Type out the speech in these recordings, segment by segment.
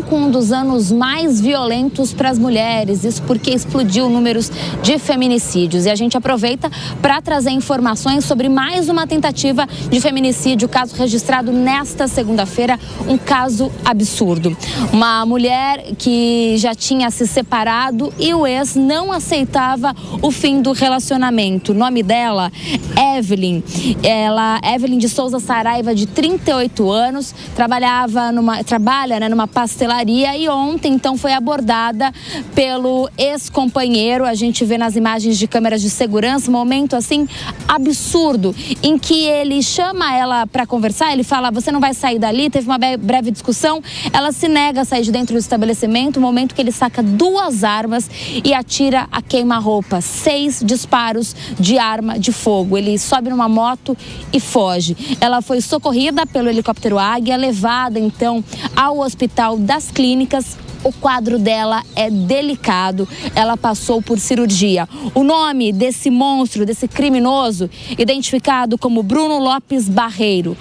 com um dos anos mais violentos para as mulheres, isso porque explodiu números de feminicídios. E a gente aproveita para trazer informações sobre mais uma tentativa de feminicídio, caso registrado nesta segunda-feira, um caso absurdo. Uma mulher que já tinha se separado e o ex não aceitava o fim do relacionamento. O nome dela, Evelyn. Evelyn de Souza Saraiva, de 38 anos, trabalha numa pastelaria e ontem, então, foi abordada pelo ex-companheiro. A gente vê nas imagens de câmeras de segurança um momento, assim, absurdo, em que ele chama ela para conversar, ele fala, você não vai sair dali, teve uma breve discussão, ela se nega a sair de dentro do estabelecimento, momento que ele saca 2 armas e atira a queima-roupa, 6 disparos de arma de fogo. Ele sobe numa moto e foge. Ela foi socorrida pelo helicóptero Águia, levada, então, ao hospital das Clínicas. O quadro dela é delicado, ela passou por cirurgia. O nome desse monstro, desse criminoso, identificado como Bruno Lopes Barreto.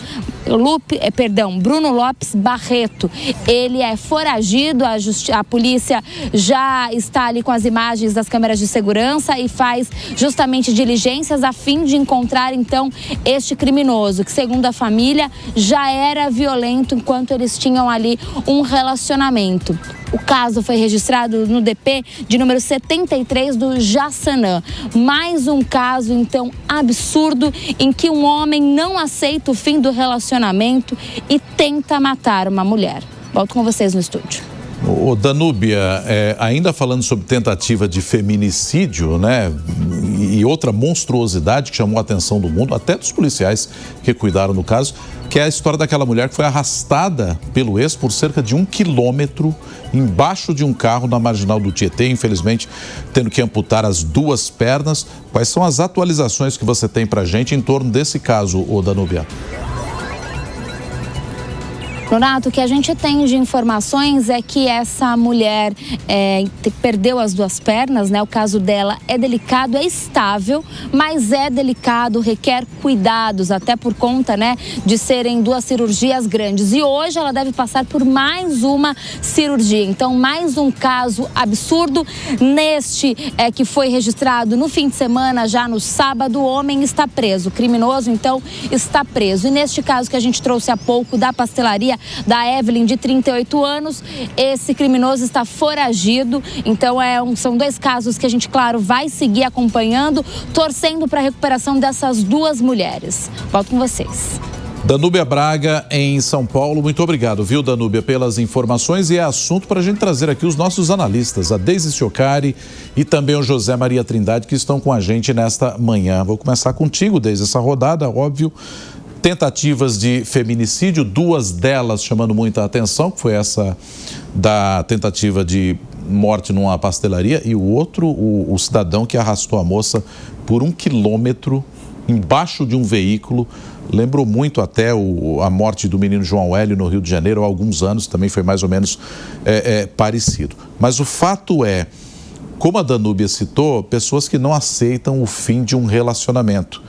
Ele é foragido, a polícia já está ali com as imagens das câmeras de segurança e faz justamente diligências a fim de encontrar, então, este criminoso, que, segundo a família, já era violento enquanto eles tinham ali um relacionamento. O caso foi registrado no DP de número 73 do Jaçanã. Mais um caso, então, absurdo, em que um homem não aceita o fim do relacionamento e tenta matar uma mulher. Volto com vocês no estúdio. Ô Danúbia, ainda falando sobre tentativa de feminicídio, né, e outra monstruosidade que chamou a atenção do mundo, até dos policiais que cuidaram do caso, que é a história daquela mulher que foi arrastada pelo ex por cerca de 1 quilômetro embaixo de um carro na marginal do Tietê, infelizmente tendo que amputar as 2 pernas. Quais são as atualizações que você tem pra gente em torno desse caso, ô Danúbia? Nonato, o que a gente tem de informações é que essa mulher perdeu as 2 pernas, né? O caso dela é delicado, é estável, mas é delicado, requer cuidados, até por conta, né, de serem 2 cirurgias grandes. E hoje ela deve passar por mais uma cirurgia. Então, mais um caso absurdo. Neste que foi registrado no fim de semana, já no sábado, o homem está preso. O criminoso, então, está preso. E neste caso que a gente trouxe há pouco da pastelaria da Evelyn, de 38 anos, esse criminoso está foragido. Então são 2 casos que a gente, claro, vai seguir acompanhando, torcendo para a recuperação dessas 2 mulheres. Volto com vocês. Danúbia Braga, em São Paulo. Muito obrigado, viu, Danúbia, pelas informações. E é assunto para a gente trazer aqui os nossos analistas, a Deise Ciocari e também o José Maria Trindade, que estão com a gente nesta manhã. Vou começar contigo, Deise, essa rodada, óbvio. Tentativas de feminicídio, 2 delas chamando muita atenção, que foi essa da tentativa de morte numa pastelaria, e o outro, o cidadão que arrastou a moça por 1 quilômetro embaixo de um veículo. Lembrou muito até a morte do menino João Hélio no Rio de Janeiro há alguns anos, também foi mais ou menos parecido. Mas o fato é, como a Danúbia citou, pessoas que não aceitam o fim de um relacionamento.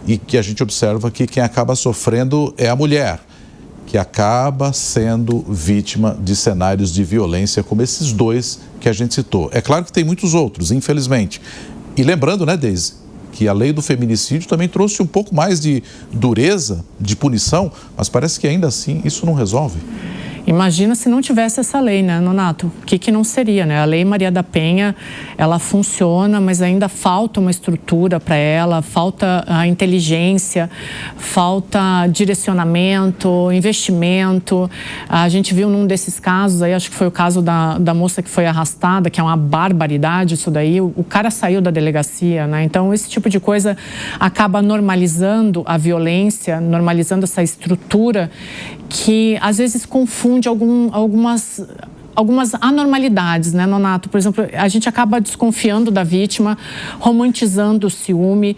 E que a gente observa que quem acaba sofrendo é a mulher, que acaba sendo vítima de cenários de violência como esses 2 que a gente citou. É claro que tem muitos outros, infelizmente. E lembrando, né, Deise, que a lei do feminicídio também trouxe um pouco mais de dureza, de punição, mas parece que ainda assim isso não resolve. Imagina se não tivesse essa lei, né, Nonato? O que não seria, né? A Lei Maria da Penha, ela funciona, mas ainda falta uma estrutura para ela, falta a inteligência, falta direcionamento, investimento. A gente viu num desses casos aí, acho que foi o caso da moça que foi arrastada, que é uma barbaridade isso daí. O cara saiu da delegacia, né? Então, esse tipo de coisa acaba normalizando a violência, normalizando essa estrutura que, às vezes, confunde algumas anormalidades, né, Nonato? Por exemplo, a gente acaba desconfiando da vítima, romantizando o ciúme,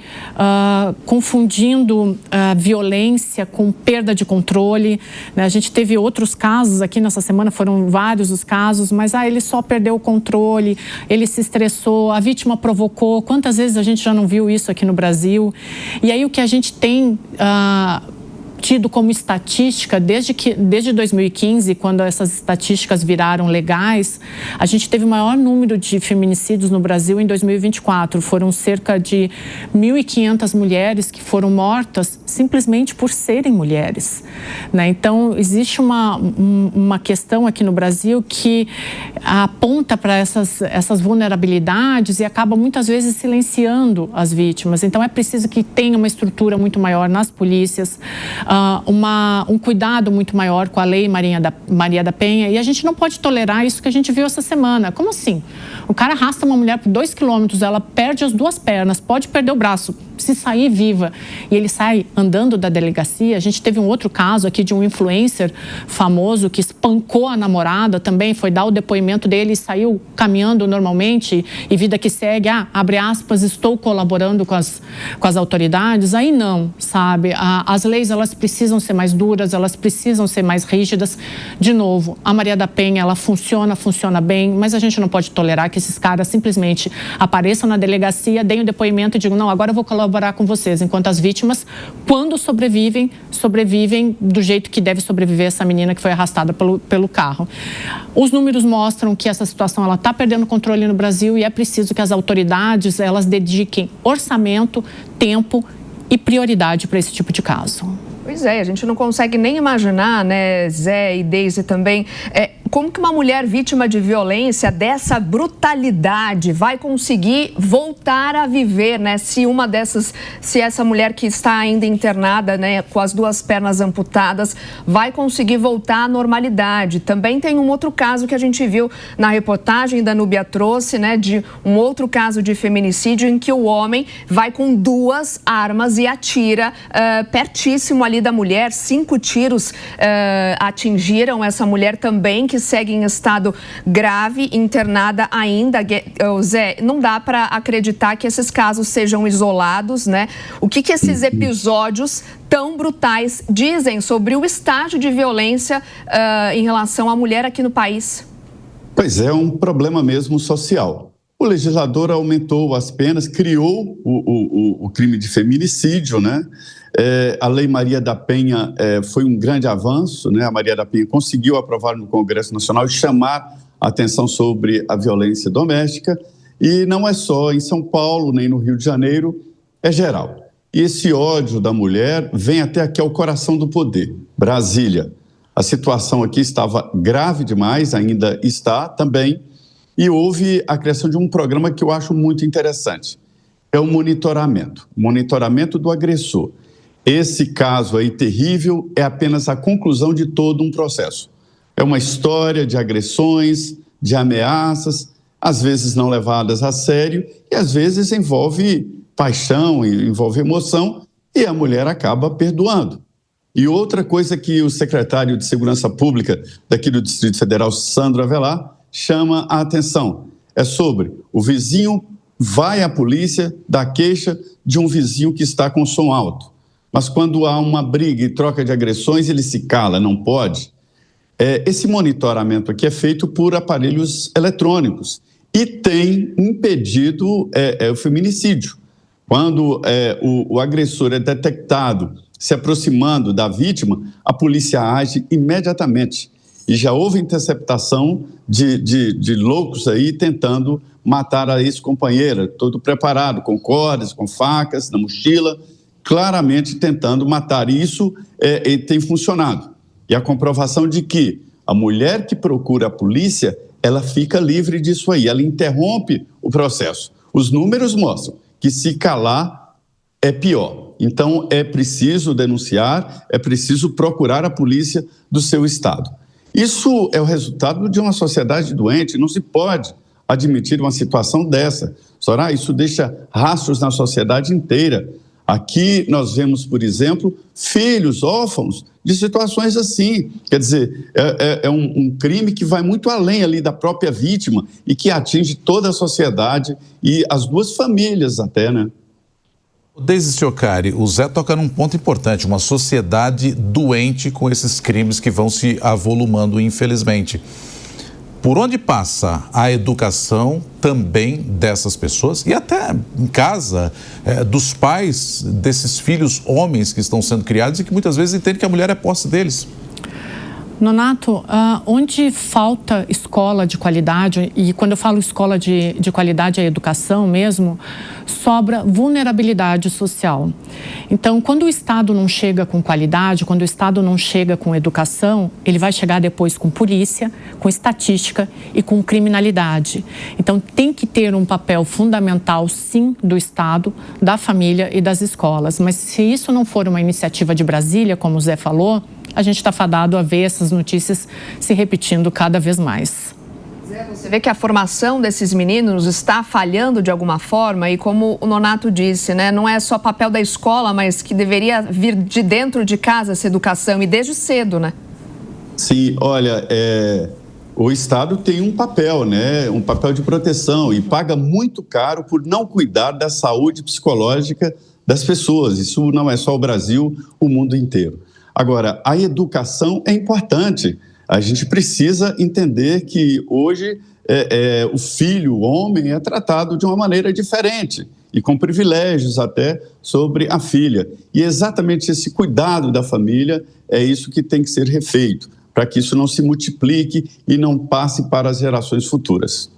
confundindo violência com perda de controle, né? A gente teve outros casos aqui nessa semana, foram vários os casos, mas ele só perdeu o controle, ele se estressou, a vítima provocou. Quantas vezes a gente já não viu isso aqui no Brasil? E aí o que a gente tem tido como estatística desde 2015, quando essas estatísticas viraram legais, a gente teve o maior número de feminicídios no Brasil em 2024. Foram cerca de 1.500 mulheres que foram mortas simplesmente por serem mulheres, né? Então, existe uma questão aqui no Brasil que aponta para essas vulnerabilidades e acaba muitas vezes silenciando as vítimas. Então, é preciso que tenha uma estrutura muito maior nas polícias, um cuidado muito maior com a Lei Maria da Penha, e a gente não pode tolerar isso que a gente viu essa semana. Como assim? O cara arrasta uma mulher por 2 quilômetros, ela perde as 2 pernas, pode perder o braço, se sair viva, e ele sai andando da delegacia. A gente teve um outro caso aqui de um influencer famoso que espancou a namorada, também foi dar o depoimento dele e saiu caminhando normalmente, e vida que segue, abre aspas, estou colaborando com as autoridades. Aí não, sabe? As leis, elas precisam ser mais duras, elas precisam ser mais rígidas. De novo, a Maria da Penha, ela funciona bem, mas a gente não pode tolerar que esses caras simplesmente apareçam na delegacia, deem o depoimento e digam, não, agora eu vou colaborar com vocês, enquanto as vítimas, quando sobrevivem do jeito que deve sobreviver essa menina que foi arrastada pelo carro. Os números mostram que essa situação ela está perdendo controle no Brasil, e é preciso que as autoridades elas dediquem orçamento, tempo e prioridade para esse tipo de caso. Pois é, a gente não consegue nem imaginar, né, Zé e Deise também, como que uma mulher vítima de violência dessa brutalidade vai conseguir voltar a viver, né? Se essa mulher que está ainda internada, né, com as 2 pernas amputadas, vai conseguir voltar à normalidade. Também tem um outro caso que a gente viu na reportagem da Núbia trouxe, né, de um outro caso de feminicídio em que o homem vai com 2 armas e atira pertíssimo ali da mulher. 5 tiros atingiram essa mulher também, que segue em estado grave, internada ainda. Zé, não dá para acreditar que esses casos sejam isolados, né? O que esses episódios tão brutais dizem sobre o estágio de violência em relação à mulher aqui no país? Pois é, um problema mesmo social. O legislador aumentou as penas, criou o crime de feminicídio, né? A Lei Maria da Penha foi um grande avanço, né? A Maria da Penha conseguiu aprovar no Congresso Nacional e chamar a atenção sobre a violência doméstica, e não é só em São Paulo, nem no Rio de Janeiro, é geral. E esse ódio da mulher vem até aqui ao coração do poder, Brasília. A situação aqui estava grave demais, ainda está também, e houve a criação de um programa que eu acho muito interessante. É o monitoramento do agressor. Esse caso aí terrível é apenas a conclusão de todo um processo. É uma história de agressões, de ameaças, às vezes não levadas a sério, e às vezes envolve paixão, envolve emoção, e a mulher acaba perdoando. E outra coisa que o secretário de Segurança Pública daqui do Distrito Federal, Sandro Avelar, chama a atenção. É sobre o vizinho vai à polícia, dá queixa de um vizinho que está com som alto. Mas quando há uma briga e troca de agressões, ele se cala, não pode. Esse monitoramento aqui é feito por aparelhos eletrônicos e tem impedido o feminicídio. Quando o agressor é detectado se aproximando da vítima, a polícia age imediatamente. E já houve interceptação de loucos aí tentando matar a ex-companheira, todo preparado, com cordas, com facas, na mochila, claramente tentando matar. Isso tem funcionado. E a comprovação de que a mulher que procura a polícia, ela fica livre disso aí, ela interrompe o processo. Os números mostram que se calar é pior. Então, é preciso denunciar, é preciso procurar a polícia do seu estado. Isso é o resultado de uma sociedade doente, não se pode admitir uma situação dessa. Soraya, isso deixa rastros na sociedade inteira. Aqui nós vemos, por exemplo, filhos órfãos de situações assim. Quer dizer, é um crime que vai muito além ali da própria vítima e que atinge toda a sociedade e as 2 famílias até, né? Deise Ciocari, o Zé toca num ponto importante, uma sociedade doente com esses crimes que vão se avolumando, infelizmente. por onde passa a educação também dessas pessoas e até em casa dos pais desses filhos homens que estão sendo criados e que muitas vezes entendem que a mulher é posse deles? Nonato, onde falta escola de qualidade, e quando eu falo escola de qualidade é educação mesmo, sobra vulnerabilidade social. Então, quando o Estado não chega com qualidade, quando o Estado não chega com educação, ele vai chegar depois com polícia, com estatística e com criminalidade. Então, tem que ter um papel fundamental, sim, do Estado, da família e das escolas. Mas se isso não for uma iniciativa de Brasília, como o Zé falou, a gente está fadado a ver essas notícias se repetindo cada vez mais. Zé, você vê que a formação desses meninos está falhando de alguma forma e, como o Nonato disse, né, não é só papel da escola, mas que deveria vir de dentro de casa essa educação e desde cedo, né? Sim, olha, o Estado tem um papel, né, um papel de proteção e paga muito caro por não cuidar da saúde psicológica das pessoas. Isso não é só o Brasil, o mundo inteiro. Agora, a educação é importante. A gente precisa entender que hoje o filho, o homem, é tratado de uma maneira diferente e com privilégios até sobre a filha. E exatamente esse cuidado da família é isso que tem que ser refeito, para que isso não se multiplique e não passe para as gerações futuras.